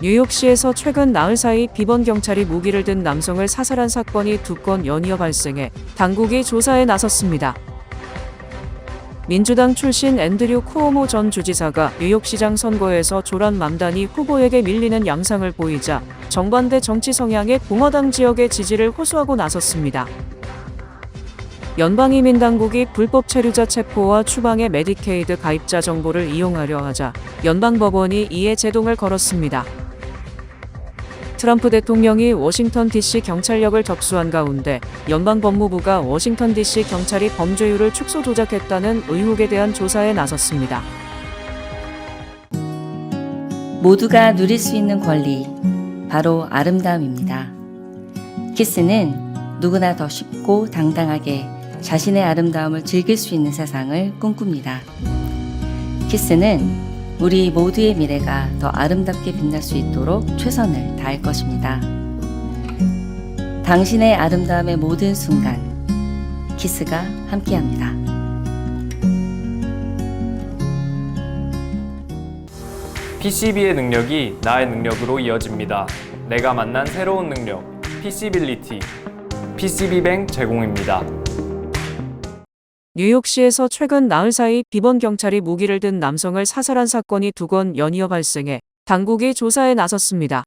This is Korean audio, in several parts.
뉴욕시에서 최근 나흘 사이 비번 경찰이 무기를 든 남성을 사살한 사건이 2건 연이어 발생해 당국이 조사에 나섰습니다. 민주당 출신 앤드류 쿠오모 전 주지사가 뉴욕시장 선거에서 조란 맘다니 후보에게 밀리는 양상을 보이자 정반대 정치 성향의 공화당 지역의 지지를 호소하고 나섰습니다. 연방이민당국이 불법 체류자 체포와 추방의 메디케이드 가입자 정보를 이용하려 하자 연방법원이 이에 제동을 걸었습니다. 트럼프 대통령이 워싱턴 DC 경찰력을 접수한 가운데 연방법무부가 워싱턴 DC 경찰이 범죄율을 축소 조작했다는 의혹에 대한 조사에 나섰습니다. 모두가 누릴 수 있는 권리, 바로 아름다움입니다. 키스는 누구나 더 쉽고 당당하게 자신의 아름다움을 즐길 수 있는 세상을 꿈꿉니다. 키스는 우리 모두의 미래가 더 아름답게 빛날 수 있도록 최선을 다할 것입니다. 당신의 아름다움의 모든 순간, 키스가 함께합니다. PCB의 능력이 나의 능력으로 이어집니다. 내가 만난 새로운 능력, PC빌리티. PCB뱅 제공입니다. 뉴욕시에서 최근 나흘 사이 비번 경찰이 무기를 든 남성을 사살한 사건이 2건 연이어 발생해 당국이 조사에 나섰습니다.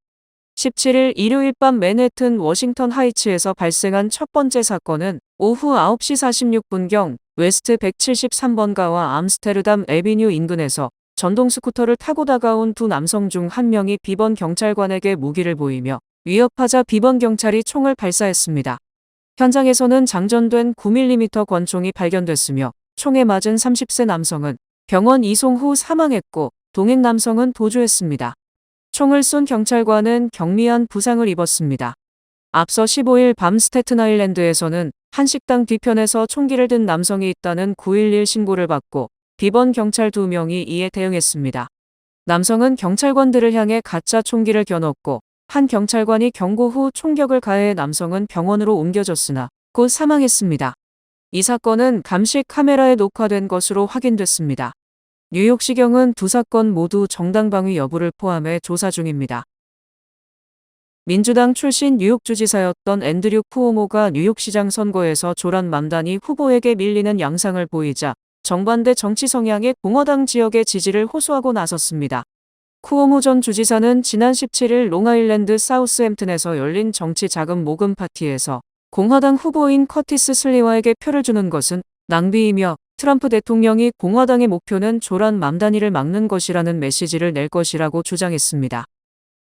17일 일요일 밤 맨해튼 워싱턴 하이츠에서 발생한 첫 번째 사건은 오후 9시 46분경 웨스트 173번가와 암스테르담 애비뉴 인근에서 전동 스쿠터를 타고 다가온 두 남성 중 한 명이 비번 경찰관에게 무기를 보이며 위협하자 비번 경찰이 총을 발사했습니다. 현장에서는 장전된 9mm 권총이 발견됐으며 총에 맞은 30세 남성은 병원 이송 후 사망했고 동행 남성은 도주했습니다. 총을 쏜 경찰관은 경미한 부상을 입었습니다. 앞서 15일 밤 스태튼 아일랜드에서는 한 식당 뒤편에서 총기를 든 남성이 있다는 911 신고를 받고 비번 경찰 2명이 이에 대응했습니다. 남성은 경찰관들을 향해 가짜 총기를 겨눴고 한 경찰관이 경고 후 총격을 가해 남성은 병원으로 옮겨졌으나 곧 사망했습니다. 이 사건은 감시 카메라에 녹화된 것으로 확인됐습니다. 뉴욕시경은 두 사건 모두 정당방위 여부를 포함해 조사 중입니다. 민주당 출신 뉴욕주지사였던 앤드류 쿠오모가 뉴욕시장 선거에서 조란 맘다니 후보에게 밀리는 양상을 보이자 정반대 정치 성향의 공화당 지역의 지지를 호소하고 나섰습니다. 쿠오모 전 주지사는 지난 17일 롱아일랜드 사우스햄튼에서 열린 정치 자금 모금 파티에서 공화당 후보인 커티스 슬리와에게 표를 주는 것은 낭비이며 트럼프 대통령이 공화당의 목표는 조란 맘다니를 막는 것이라는 메시지를 낼 것이라고 주장했습니다.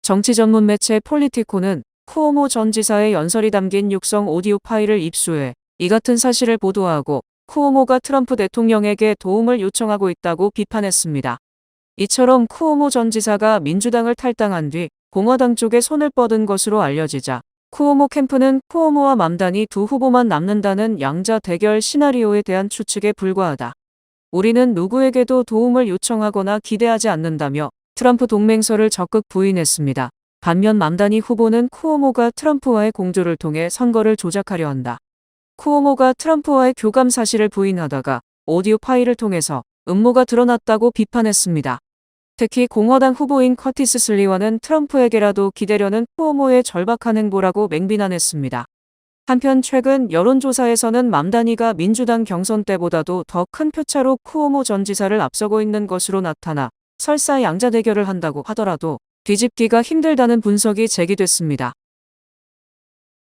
정치 전문 매체 폴리티코는 쿠오모 전 지사의 연설이 담긴 육성 오디오 파일을 입수해 이 같은 사실을 보도하고 쿠오모가 트럼프 대통령에게 도움을 요청하고 있다고 비판했습니다. 이처럼 쿠오모 전 지사가 민주당을 탈당한 뒤 공화당 쪽에 손을 뻗은 것으로 알려지자 쿠오모 캠프는 쿠오모와 맘다니 두 후보만 남는다는 양자 대결 시나리오에 대한 추측에 불과하다. 우리는 누구에게도 도움을 요청하거나 기대하지 않는다며 트럼프 동맹설을 적극 부인했습니다. 반면 맘다니 후보는 쿠오모가 트럼프와의 공조를 통해 선거를 조작하려 한다. 쿠오모가 트럼프와의 교감 사실을 부인하다가 오디오 파일을 통해서 음모가 드러났다고 비판했습니다. 특히 공화당 후보인 커티스 슬리와는 트럼프에게라도 기대려는 쿠오모의 절박한 행보라고 맹비난했습니다. 한편 최근 여론조사에서는 맘다니가 민주당 경선 때보다도 더 큰 표차로 쿠오모 전 지사를 앞서고 있는 것으로 나타나 설사 양자 대결을 한다고 하더라도 뒤집기가 힘들다는 분석이 제기됐습니다.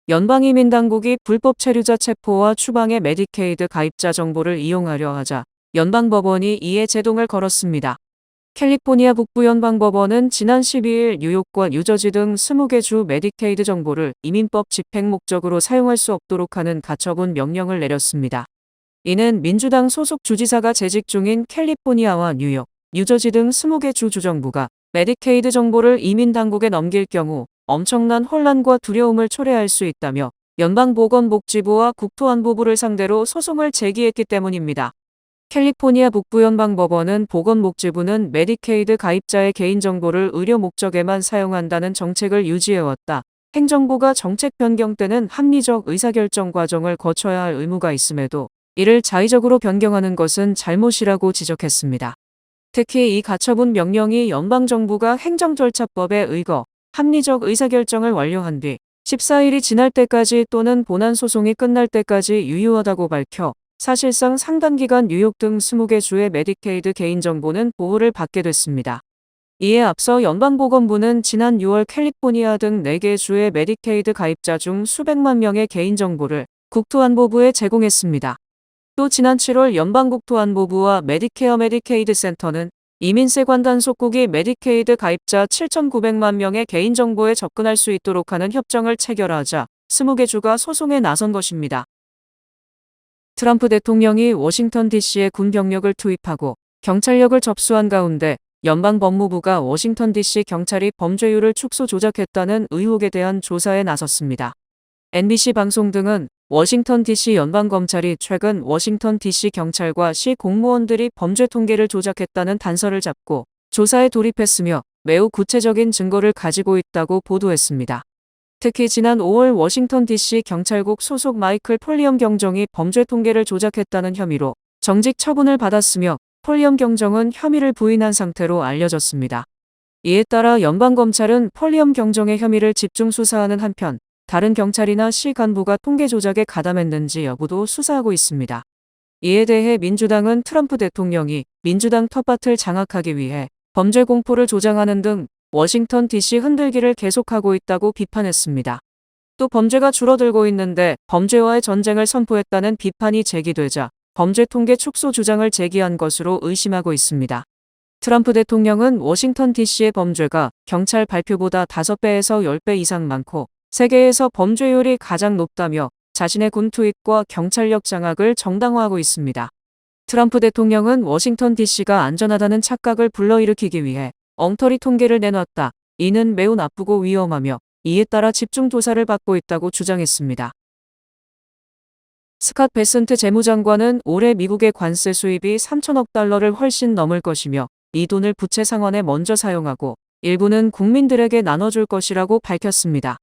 연방이민당국이 불법 체류자 체포와 추방의 메디케이드 가입자 정보를 이용하려 하자 연방법원이 이에 제동을 걸었습니다. 캘리포니아 북부연방법원은 지난 12일 뉴욕과 뉴저지 등 20개 주 메디케이드 정보를 이민법 집행 목적으로 사용할 수 없도록 하는 가처분 명령을 내렸습니다. 이는 민주당 소속 주지사가 재직 중인 캘리포니아와 뉴욕, 뉴저지 등 20개 주 주정부가 메디케이드 정보를 이민당국에 넘길 경우 엄청난 혼란과 두려움을 초래할 수 있다며 연방보건복지부와 국토안보부를 상대로 소송을 제기했기 때문입니다. 캘리포니아 북부연방법원은 보건복지부는 메디케이드 가입자의 개인정보를 의료 목적에만 사용한다는 정책을 유지해왔다. 행정부가 정책 변경 때는 합리적 의사결정 과정을 거쳐야 할 의무가 있음에도 이를 자의적으로 변경하는 것은 잘못이라고 지적했습니다. 특히 이 가처분 명령이 연방정부가 행정절차법에 의거 합리적 의사결정을 완료한 뒤 14일이 지날 때까지 또는 본안 소송이 끝날 때까지 유효하다고 밝혀 사실상 상당기간 뉴욕 등 20개 주의 메디케이드 개인정보는 보호를 받게 됐습니다. 이에 앞서 연방보건부는 지난 6월 캘리포니아 등 4개 주의 메디케이드 가입자 중 수백만 명의 개인정보를 국토안보부에 제공했습니다. 또 지난 7월 연방국토안보부와 메디케어 메디케이드 센터는 이민세 관단 속국이 메디케이드 가입자 7,900만 명의 개인정보에 접근할 수 있도록 하는 협정을 체결하자 20개 주가 소송에 나선 것입니다. 트럼프 대통령이 워싱턴 DC에 군 병력을 투입하고 경찰력을 접수한 가운데 연방법무부가 워싱턴 DC 경찰이 범죄율을 축소 조작했다는 의혹에 대한 조사에 나섰습니다. NBC 방송 등은 워싱턴 DC 연방검찰이 최근 워싱턴 DC 경찰과 시 공무원들이 범죄 통계를 조작했다는 단서를 잡고 조사에 돌입했으며 매우 구체적인 증거를 가지고 있다고 보도했습니다. 특히 지난 5월 워싱턴 DC 경찰국 소속 마이클 폴리엄 경정이 범죄 통계를 조작했다는 혐의로 정직 처분을 받았으며 폴리엄 경정은 혐의를 부인한 상태로 알려졌습니다. 이에 따라 연방검찰은 폴리엄 경정의 혐의를 집중 수사하는 한편 다른 경찰이나 시 간부가 통계 조작에 가담했는지 여부도 수사하고 있습니다. 이에 대해 민주당은 트럼프 대통령이 민주당 텃밭을 장악하기 위해 범죄 공포를 조장하는 등 워싱턴 DC 흔들기를 계속하고 있다고 비판했습니다. 또 범죄가 줄어들고 있는데 범죄와의 전쟁을 선포했다는 비판이 제기되자 범죄 통계 축소 주장을 제기한 것으로 의심하고 있습니다. 트럼프 대통령은 워싱턴 DC의 범죄가 경찰 발표보다 5배에서 10배 이상 많고 세계에서 범죄율이 가장 높다며 자신의 군 투입과 경찰력 장악을 정당화하고 있습니다. 트럼프 대통령은 워싱턴 DC가 안전하다는 착각을 불러일으키기 위해 엉터리 통계를 내놨다. 이는 매우 나쁘고 위험하며 이에 따라 집중 조사를 받고 있다고 주장했습니다. 스캇 베센트 재무장관은 올해 미국의 관세 수입이 3천억 달러를 훨씬 넘을 것이며 이 돈을 부채 상환에 먼저 사용하고 일부는 국민들에게 나눠줄 것이라고 밝혔습니다.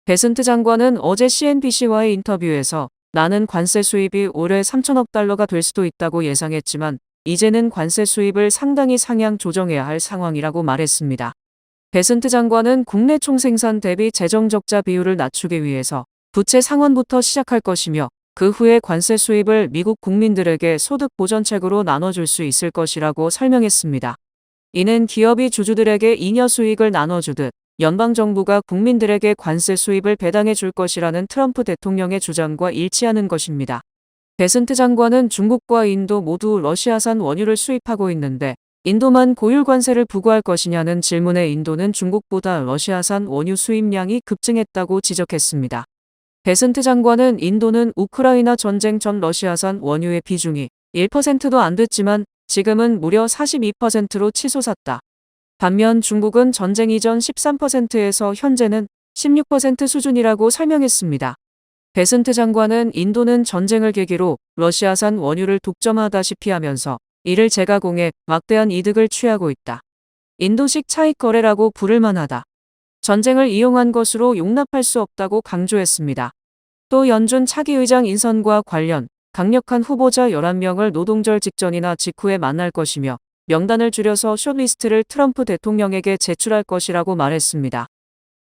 베센트 장관은 어제 CNBC와의 인터뷰에서 나는 관세 수입이 올해 3천억 달러가 될 수도 있다고 예상했지만 이제는 관세 수입을 상당히 상향 조정해야 할 상황이라고 말했습니다. 베센트 장관은 국내 총생산 대비 재정적자 비율을 낮추기 위해서 부채 상환부터 시작할 것이며 그 후에 관세 수입을 미국 국민들에게 소득 보전책으로 나눠줄 수 있을 것이라고 설명했습니다. 이는 기업이 주주들에게 잉여 수익을 나눠주듯 연방정부가 국민들에게 관세 수입을 배당해 줄 것이라는 트럼프 대통령의 주장과 일치하는 것입니다. 베센트 장관은 중국과 인도 모두 러시아산 원유를 수입하고 있는데 인도만 고율 관세를 부과할 것이냐는 질문에 인도는 중국보다 러시아산 원유 수입량이 급증했다고 지적했습니다. 베센트 장관은 인도는 우크라이나 전쟁 전 러시아산 원유의 비중이 1%도 안 됐지만 지금은 무려 42%로 치솟았다. 반면 중국은 전쟁 이전 13%에서 현재는 16% 수준이라고 설명했습니다. 베센트 장관은 인도는 전쟁을 계기로 러시아산 원유를 독점하다시피 하면서 이를 재가공해 막대한 이득을 취하고 있다. 인도식 차익 거래라고 부를 만하다. 전쟁을 이용한 것으로 용납할 수 없다고 강조했습니다. 또 연준 차기 의장 인선과 관련 강력한 후보자 11명을 노동절 직전이나 직후에 만날 것이며 명단을 줄여서 숏리스트를 트럼프 대통령에게 제출할 것이라고 말했습니다.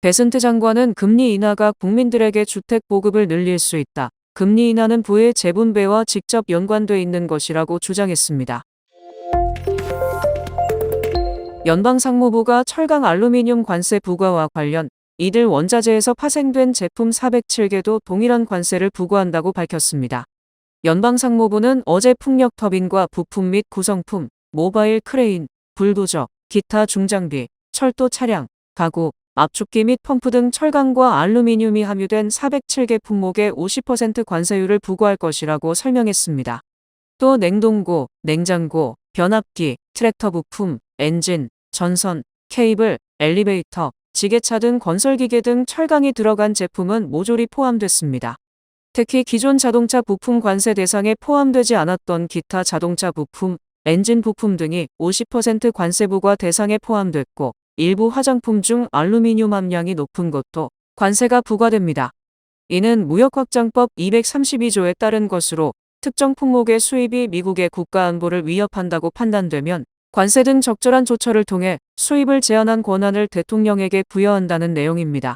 베센트 장관은 금리 인하가 국민들에게 주택 보급을 늘릴 수 있다. 금리 인하는 부의 재분배와 직접 연관돼 있는 것이라고 주장했습니다. 연방상무부가 철강 알루미늄 관세 부과와 관련 이들 원자재에서 파생된 제품 407개도 동일한 관세를 부과한다고 밝혔습니다. 연방상무부는 어제 풍력 터빈과 부품 및 구성품, 모바일 크레인, 불도저, 기타 중장비, 철도 차량, 가구, 압축기 및 펌프 등 철강과 알루미늄이 함유된 407개 품목에 50% 관세율을 부과할 것이라고 설명했습니다. 또 냉동고, 냉장고, 변압기, 트랙터 부품, 엔진, 전선, 케이블, 엘리베이터, 지게차 등 건설기계 등 철강이 들어간 제품은 모조리 포함됐습니다. 특히 기존 자동차 부품 관세 대상에 포함되지 않았던 기타 자동차 부품, 엔진 부품 등이 50% 관세 부과 대상에 포함됐고 일부 화장품 중 알루미늄 함량이 높은 것도 관세가 부과됩니다. 이는 무역확장법 232조에 따른 것으로 특정 품목의 수입이 미국의 국가안보를 위협한다고 판단되면 관세 등 적절한 조처를 통해 수입을 제한한 권한을 대통령에게 부여한다는 내용입니다.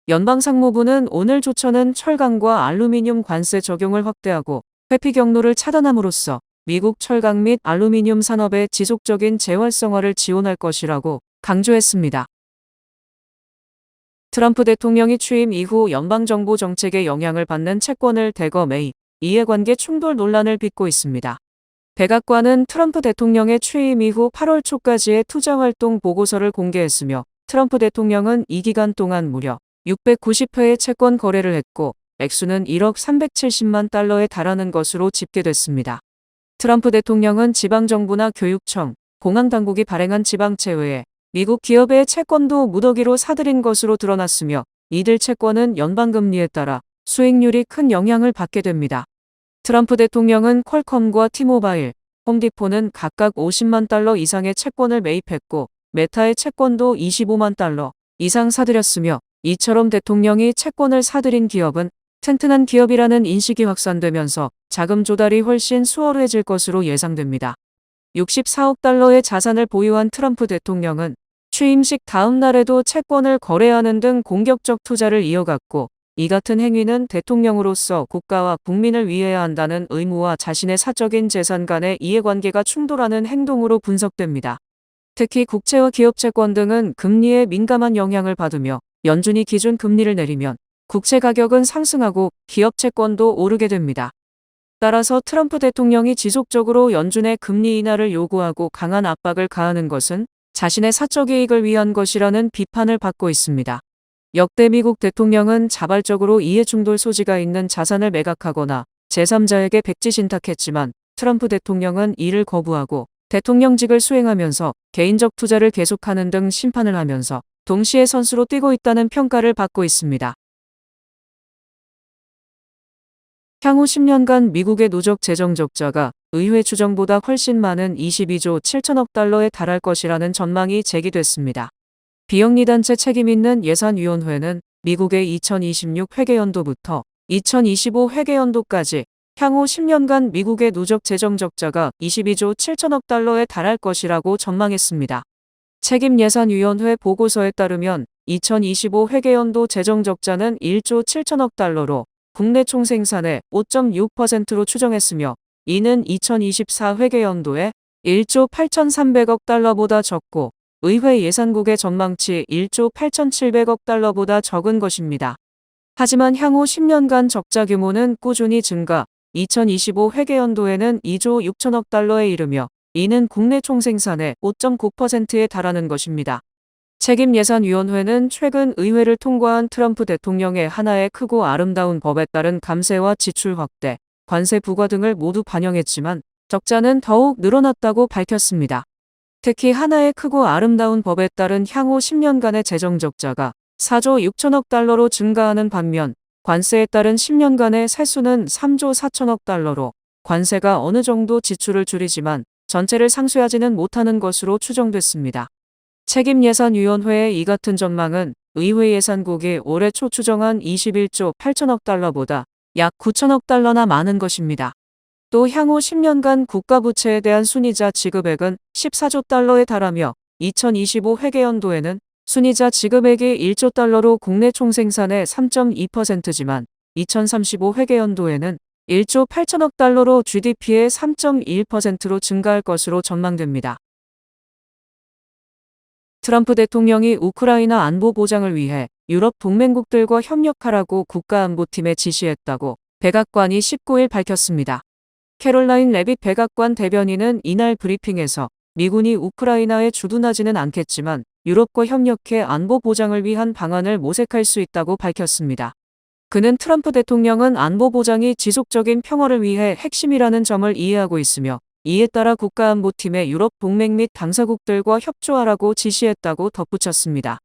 연방상무부는 오늘 조처는 철강과 알루미늄 관세 적용을 확대하고 회피 경로를 차단함으로써 미국 철강 및 알루미늄 산업의 지속적인 재활성화를 지원할 것이라고 강조했습니다. 트럼프 대통령이 취임 이후 연방정부 정책에 영향을 받는 채권을 대거 매입, 이해관계 충돌 논란을 빚고 있습니다. 백악관은 트럼프 대통령의 취임 이후 8월 초까지의 투자활동 보고서를 공개했으며 트럼프 대통령은 이 기간 동안 무려 690회의 채권 거래를 했고 액수는 1억 370만 달러에 달하는 것으로 집계됐습니다. 트럼프 대통령은 지방정부나 교육청, 공항당국이 발행한 지방채회에 미국 기업의 채권도 무더기로 사들인 것으로 드러났으며 이들 채권은 연방금리에 따라 수익률이 큰 영향을 받게 됩니다. 트럼프 대통령은 퀄컴과 티모바일, 홈디포는 각각 50만 달러 이상의 채권을 매입했고 메타의 채권도 25만 달러 이상 사들였으며 이처럼 대통령이 채권을 사들인 기업은 튼튼한 기업이라는 인식이 확산되면서 자금 조달이 훨씬 수월해질 것으로 예상됩니다. 64억 달러의 자산을 보유한 트럼프 대통령은 취임식 다음 날에도 채권을 거래하는 등 공격적 투자를 이어갔고 이 같은 행위는 대통령으로서 국가와 국민을 위해야 한다는 의무와 자신의 사적인 재산 간의 이해관계가 충돌하는 행동으로 분석됩니다. 특히 국채와 기업 채권 등은 금리에 민감한 영향을 받으며 연준이 기준 금리를 내리면 국채 가격은 상승하고 기업 채권도 오르게 됩니다. 따라서 트럼프 대통령이 지속적으로 연준의 금리 인하를 요구하고 강한 압박을 가하는 것은 자신의 사적 이익을 위한 것이라는 비판을 받고 있습니다. 역대 미국 대통령은 자발적으로 이해충돌 소지가 있는 자산을 매각하거나 제3자에게 백지신탁했지만 트럼프 대통령은 이를 거부하고 대통령직을 수행하면서 개인적 투자를 계속하는 등 심판을 하면서 동시에 선수로 뛰고 있다는 평가를 받고 있습니다. 향후 10년간 미국의 누적 재정 적자가 의회 추정보다 훨씬 많은 22조 7천억 달러에 달할 것이라는 전망이 제기됐습니다. 비영리단체 책임있는 예산위원회는 미국의 2026 회계연도부터 2025 회계연도까지 향후 10년간 미국의 누적 재정 적자가 22조 7천억 달러에 달할 것이라고 전망했습니다. 책임예산위원회 보고서에 따르면 2025 회계연도 재정 적자는 1조 7천억 달러로 국내 총생산의 5.6%로 추정했으며 이는 2024 회계연도에 1조 8,300억 달러보다 적고 의회 예산국의 전망치 1조 8,700억 달러보다 적은 것입니다. 하지만 향후 10년간 적자 규모는 꾸준히 증가, 2025 회계연도에는 2조 6천억 달러에 이르며 이는 국내 총생산의 5.9%에 달하는 것입니다. 책임예산위원회는 최근 의회를 통과한 트럼프 대통령의 하나의 크고 아름다운 법에 따른 감세와 지출 확대, 관세 부과 등을 모두 반영했지만 적자는 더욱 늘어났다고 밝혔습니다. 특히 하나의 크고 아름다운 법에 따른 향후 10년간의 재정 적자가 4조 6천억 달러로 증가하는 반면 관세에 따른 10년간의 세수는 3조 4천억 달러로 관세가 어느 정도 지출을 줄이지만 전체를 상쇄하지는 못하는 것으로 추정됐습니다. 책임예산위원회의 이 같은 전망은 의회 예산국이 올해 초 추정한 21조 8천억 달러보다 약 9천억 달러나 많은 것입니다. 또 향후 10년간 국가부채에 대한 순이자 지급액은 14조 달러에 달하며 2025 회계연도에는 순이자 지급액이 1조 달러로 국내 총생산의 3.2%지만 2035 회계연도에는 1조 8천억 달러로 GDP의 3.1%로 증가할 것으로 전망됩니다. 트럼프 대통령이 우크라이나 안보 보장을 위해 유럽 동맹국들과 협력하라고 국가안보팀에 지시했다고 백악관이 19일 밝혔습니다. 캐롤라인 레빗 백악관 대변인은 이날 브리핑에서 미군이 우크라이나에 주둔하지는 않겠지만 유럽과 협력해 안보 보장을 위한 방안을 모색할 수 있다고 밝혔습니다. 그는 트럼프 대통령은 안보 보장이 지속적인 평화를 위해 핵심이라는 점을 이해하고 있으며 이에 따라 국가안보팀에 유럽 동맹 및 당사국들과 협조하라고 지시했다고 덧붙였습니다.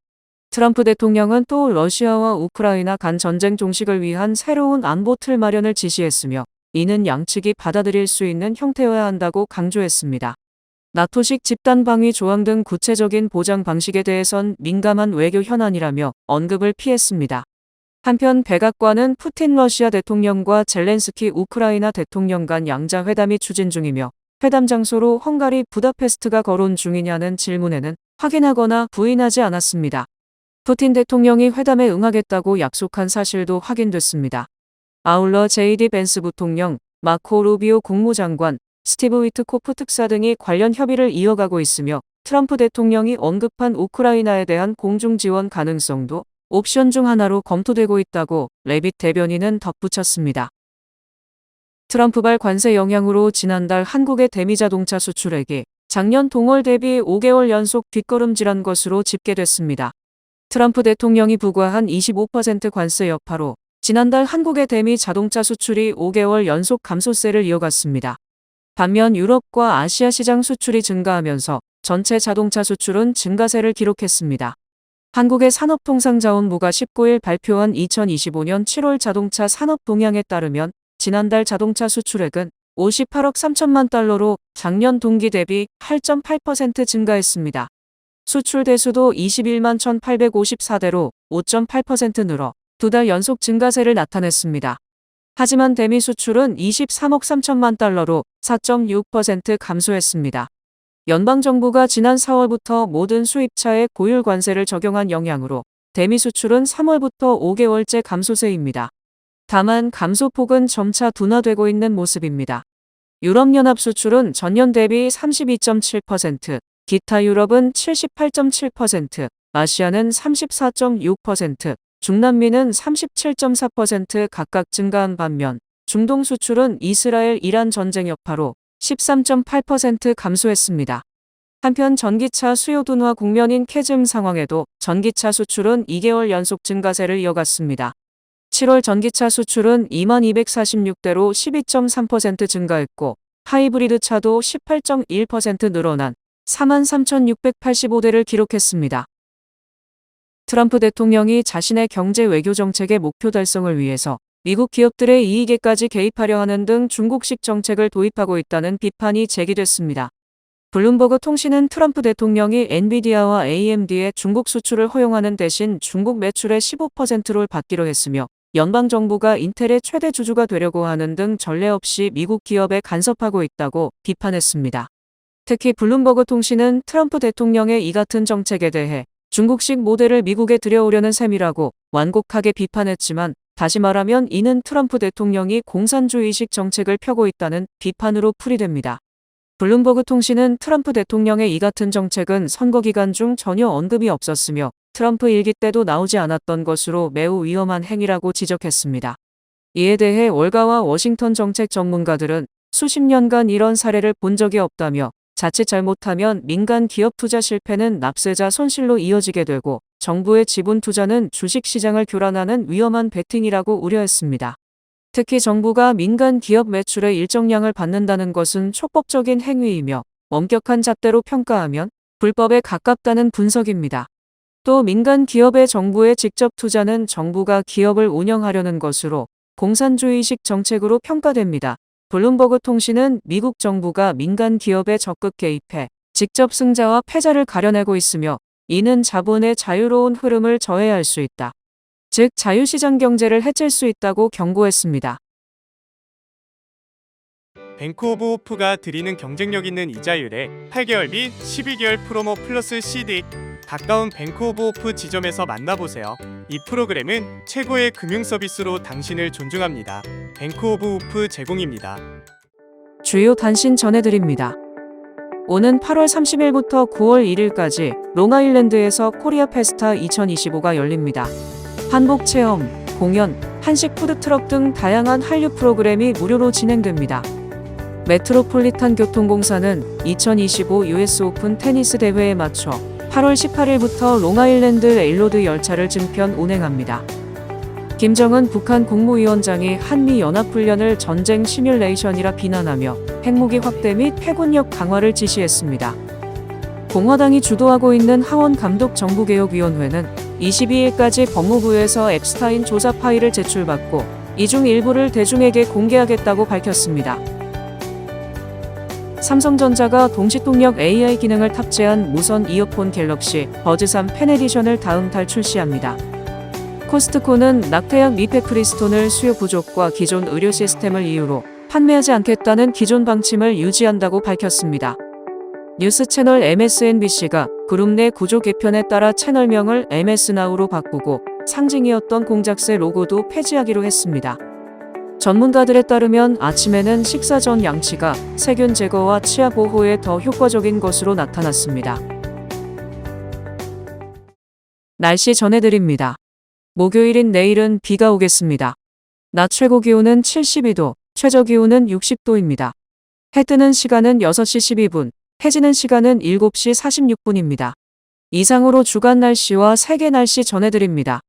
트럼프 대통령은 또 러시아와 우크라이나 간 전쟁 종식을 위한 새로운 안보 틀 마련을 지시했으며 이는 양측이 받아들일 수 있는 형태여야 한다고 강조했습니다. 나토식 집단 방위 조항 등 구체적인 보장 방식에 대해선 민감한 외교 현안이라며 언급을 피했습니다. 한편 백악관은 푸틴 러시아 대통령과 젤렌스키 우크라이나 대통령 간 양자 회담이 추진 중이며 회담 장소로 헝가리 부다페스트가 거론 중이냐는 질문에는 확인하거나 부인하지 않았습니다. 푸틴 대통령이 회담에 응하겠다고 약속한 사실도 확인됐습니다. 아울러 JD 벤스 부통령, 마코 루비오 국무장관, 스티브 위트코프 특사 등이 관련 협의를 이어가고 있으며 트럼프 대통령이 언급한 우크라이나에 대한 공중 지원 가능성도 옵션 중 하나로 검토되고 있다고 레빗 대변인은 덧붙였습니다. 트럼프발 관세 영향으로 지난달 한국의 대미자동차 수출액이 작년 동월 대비 5개월 연속 뒷걸음질한 것으로 집계됐습니다. 트럼프 대통령이 부과한 25% 관세 여파로 지난달 한국의 대미 자동차 수출이 5개월 연속 감소세를 이어갔습니다. 반면 유럽과 아시아 시장 수출이 증가하면서 전체 자동차 수출은 증가세를 기록했습니다. 한국의 산업통상자원부가 19일 발표한 2025년 7월 자동차 산업 동향에 따르면 지난달 자동차 수출액은 58억 3천만 달러로 작년 동기 대비 8.8% 증가했습니다. 수출 대수도 21만 1,854대로 5.8% 늘어 두 달 연속 증가세를 나타냈습니다. 하지만 대미 수출은 23억 3천만 달러로 4.6% 감소했습니다. 연방정부가 지난 4월부터 모든 수입차에 고율 관세를 적용한 영향으로 대미 수출은 3월부터 5개월째 감소세입니다. 다만 감소폭은 점차 둔화되고 있는 모습입니다. 유럽연합 수출은 전년 대비 32.7%, 기타 유럽은 78.7%, 아시아는 34.6%, 중남미는 37.4% 각각 증가한 반면 중동 수출은 이스라엘 이란 전쟁 여파로 13.8% 감소했습니다. 한편 전기차 수요 둔화 국면인 캐즘 상황에도 전기차 수출은 2개월 연속 증가세를 이어갔습니다. 7월 전기차 수출은 2246대로 12.3% 증가했고 하이브리드 차도 18.1% 늘어난 43,685대를 기록했습니다. 트럼프 대통령이 자신의 경제 외교 정책의 목표 달성을 위해서 미국 기업들의 이익에까지 개입하려 하는 등 중국식 정책을 도입하고 있다는 비판이 제기됐습니다. 블룸버그 통신은 트럼프 대통령이 엔비디아와 AMD의 중국 수출을 허용하는 대신 중국 매출의 15%를 받기로 했으며 연방정부가 인텔의 최대 주주가 되려고 하는 등 전례 없이 미국 기업에 간섭하고 있다고 비판했습니다. 특히 블룸버그 통신은 트럼프 대통령의 이 같은 정책에 대해 중국식 모델을 미국에 들여오려는 셈이라고 완곡하게 비판했지만 다시 말하면 이는 트럼프 대통령이 공산주의식 정책을 펴고 있다는 비판으로 풀이됩니다. 블룸버그 통신은 트럼프 대통령의 이 같은 정책은 선거 기간 중 전혀 언급이 없었으며 트럼프 일기 때도 나오지 않았던 것으로 매우 위험한 행위라고 지적했습니다. 이에 대해 월가와 워싱턴 정책 전문가들은 수십 년간 이런 사례를 본 적이 없다며 자칫 잘못하면 민간 기업 투자 실패는 납세자 손실로 이어지게 되고 정부의 지분 투자는 주식시장을 교란하는 위험한 베팅이라고 우려했습니다. 특히 정부가 민간 기업 매출의 일정량을 받는다는 것은 촉법적인 행위이며 엄격한 잣대로 평가하면 불법에 가깝다는 분석입니다. 또 민간 기업의 정부에 직접 투자는 정부가 기업을 운영하려는 것으로 공산주의식 정책으로 평가됩니다. 블룸버그 통신은 미국 정부가 민간 기업에 적극 개입해 직접 승자와 패자를 가려내고 있으며 이는 자본의 자유로운 흐름을 저해할 수 있다. 즉 자유시장 경제를 해칠 수 있다고 경고했습니다. 뱅크 오브 호프가 드리는 경쟁력 있는 이자율에 8개월 및 12개월 프로모 플러스 CD 가까운 뱅크 오브 호프 지점에서 만나보세요. 이 프로그램은 최고의 금융 서비스로 당신을 존중합니다. 뱅크 오브 호프 제공입니다. 주요 단신 전해드립니다. 오는 8월 30일부터 9월 1일까지 롱아일랜드에서 코리아 페스타 2025가 열립니다. 한복 체험, 공연, 한식 푸드트럭 등 다양한 한류 프로그램이 무료로 진행됩니다. 메트로폴리탄 교통공사는 2025 US 오픈 테니스 대회에 맞춰 8월 18일부터 롱아일랜드 레일로드 열차를 증편 운행합니다. 김정은 북한 국무위원장이 한미연합훈련을 전쟁 시뮬레이션이라 비난하며 핵무기 확대 및 해군력 강화를 지시했습니다. 공화당이 주도하고 있는 하원 감독 정부개혁위원회는 22일까지 법무부에서 앱스타인 조사 파일을 제출받고 이 중 일부를 대중에게 공개하겠다고 밝혔습니다. 삼성전자가 동시통역 AI 기능을 탑재한 무선 이어폰 갤럭시 버즈 3 펜 에디션을 다음 달 출시합니다. 코스트코는 낙태약 미페프리스톤을 수요 부족과 기존 의료 시스템을 이유로 판매하지 않겠다는 기존 방침을 유지한다고 밝혔습니다. 뉴스 채널 MSNBC가 그룹 내 구조 개편에 따라 채널명을 MSNow로 바꾸고 상징이었던 공작새 로고도 폐지하기로 했습니다. 전문가들에 따르면 아침에는 식사 전 양치가 세균 제거와 치아 보호에 더 효과적인 것으로 나타났습니다. 날씨 전해드립니다. 목요일인 내일은 비가 오겠습니다. 낮 최고 기온은 72도, 최저 기온은 60도입니다. 해 뜨는 시간은 6시 12분, 해 지는 시간은 7시 46분입니다. 이상으로 주간 날씨와 세계 날씨 전해드립니다.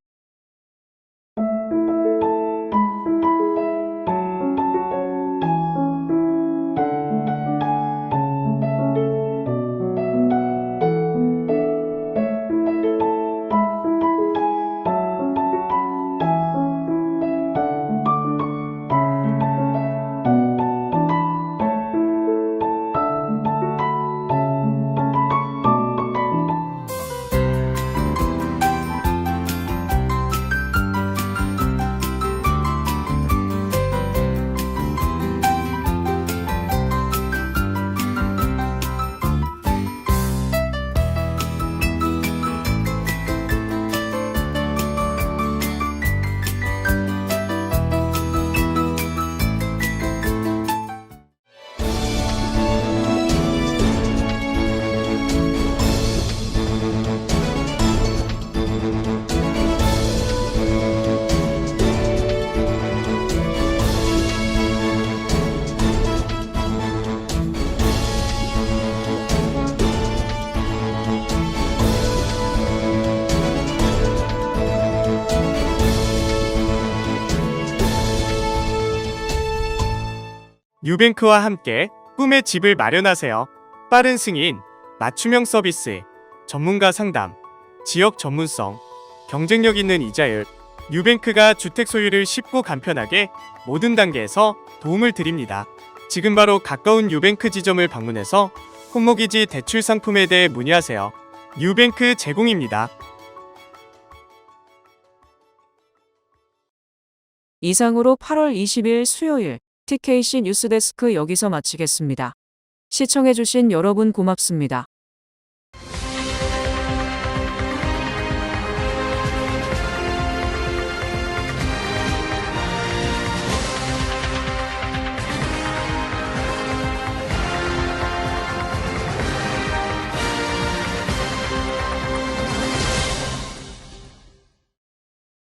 뉴뱅크와 함께 꿈의 집을 마련하세요. 빠른 승인, 맞춤형 서비스, 전문가 상담, 지역 전문성, 경쟁력 있는 이자율. 뉴뱅크가 주택 소유를 쉽고 간편하게 모든 단계에서 도움을 드립니다. 지금 바로 가까운 뉴뱅크 지점을 방문해서 홈모기지 대출 상품에 대해 문의하세요. 뉴뱅크 제공입니다. 이상으로 8월 20일 수요일 TKC 뉴스데스크 여기서 마치겠습니다. 시청해주신 여러분 고맙습니다.